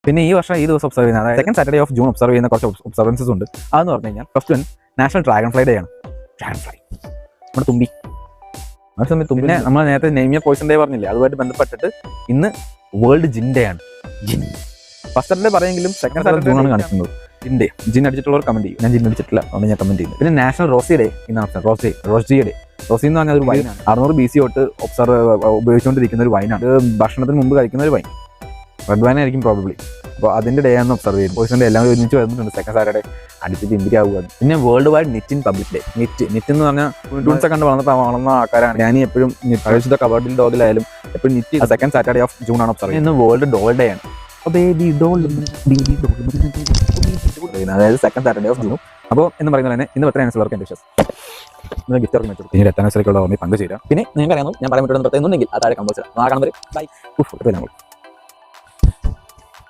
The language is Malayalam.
പിന്നെ ഈ വർഷം ഈ ദിവസം ഒബ്സർവ് ചെയ്യുന്നത് അതായത് second Saturday of June observe ചെയ്യുന്ന കുറച്ച് ഒബ്സർവൻസസ് ഉണ്ട്. അതെന്ന് പറഞ്ഞു കഴിഞ്ഞാൽ first one national dragon fly day ആണ്. ഡ്രാഗൺ ഫ്ലൈ നമ്മുടെ തുമ്പി. ആ സമയത്ത് തുമ്പിനെ നമ്മൾ നേരത്തെ നെയ്മിയ പോയിസൺ ഡേ പറഞ്ഞില്ലേ, അതുമായിട്ട് ബന്ധപ്പെട്ടിട്ട് ഇന്ന് വേൾഡ് ജിൻ ഡേ ആണ്. ജിൻ ഫസ്റ്റ് സാറ്റർഡേ പറയുമെങ്കിലും സെക്കൻഡ് സാറ്റർഡേ ജൂൺ ആണ് കാണിക്കുന്നത്. ജിൻ അടിച്ചിട്ടുള്ളവർ കമന്റ് ചെയ്യും. ഞാൻ ജിൻ അടിച്ചിട്ടില്ല, അതുകൊണ്ട് ഞാൻ കമന്റ് ചെയ്യുന്നു. പിന്നെ നാഷണൽ റോസി ഡേ ഇന്നാണ്. Rosy day. റോസി എന്ന് പറഞ്ഞാൽ ഒരു വൈനാണ്. 600 BC തൊട്ട് ഉപയോഗിച്ചുകൊണ്ടിരിക്കുന്ന ഒരു വൈനാണ്. ഭക്ഷണത്തിന് മുമ്പ് കഴിക്കുന്ന ഒരു വൈൻ. റെഡ് വൈൻ ആയിരിക്കും പ്രോബബ്ലി. അപ്പോൾ അതിന്റെ ഡേ ആണ് ഒബ്സർവ് ചെയ്യും. പോയിസൺ ഡേ എല്ലാം ഒരുമിച്ച് വരുന്നുണ്ട് സെക്കൻഡ് സാറ്റർഡേ. അടിച്ചിട്ട് ഇമ്പിരി ആവുകയാണ്. പിന്നെ world wide knit in public day. Knit എന്ന് പറഞ്ഞാൽ ടൂൺസ് കണ്ട് വളർന്ന ആൾക്കാരാണ്. ഞാൻ എപ്പോഴും കഴിച്ചത് കബഡിൽ ഡോഗിലായാലും എപ്പോഴും knit second Saturday of June ആണ് ഒബ്സർവ് ചെയ്യുന്നത്. ഇന്ന് വേൾഡ് ഡോൾ ഡേ ആണ്. അതായത് സെക്കൻഡ് സാറ്റർഡേ ഓഫ് ജൂൺ. അപ്പോൾ എന്ന് പറയുന്നത് തന്നെ ഇന്ന് എത്ര ആൻസർക്ക് എൻ്റെ വിശ്വാസം നിങ്ങൾ ഗിഫ്റ്റ് ഓർമ്മ വെച്ചു. ഇനി 8 ആൻസറിക്കുള്ള ഓർമ്മ പങ്കുചേരാം. പിന്നെ നിങ്ങൾക്ക് അറിയാമോ ഞാൻ പറയാൻ പറ്റുന്ന പ്രത്യേകം ഉണ്ടെങ്കിൽ അതായത് കമ്പോസ് കാണുമ്പോൾ ബൈ.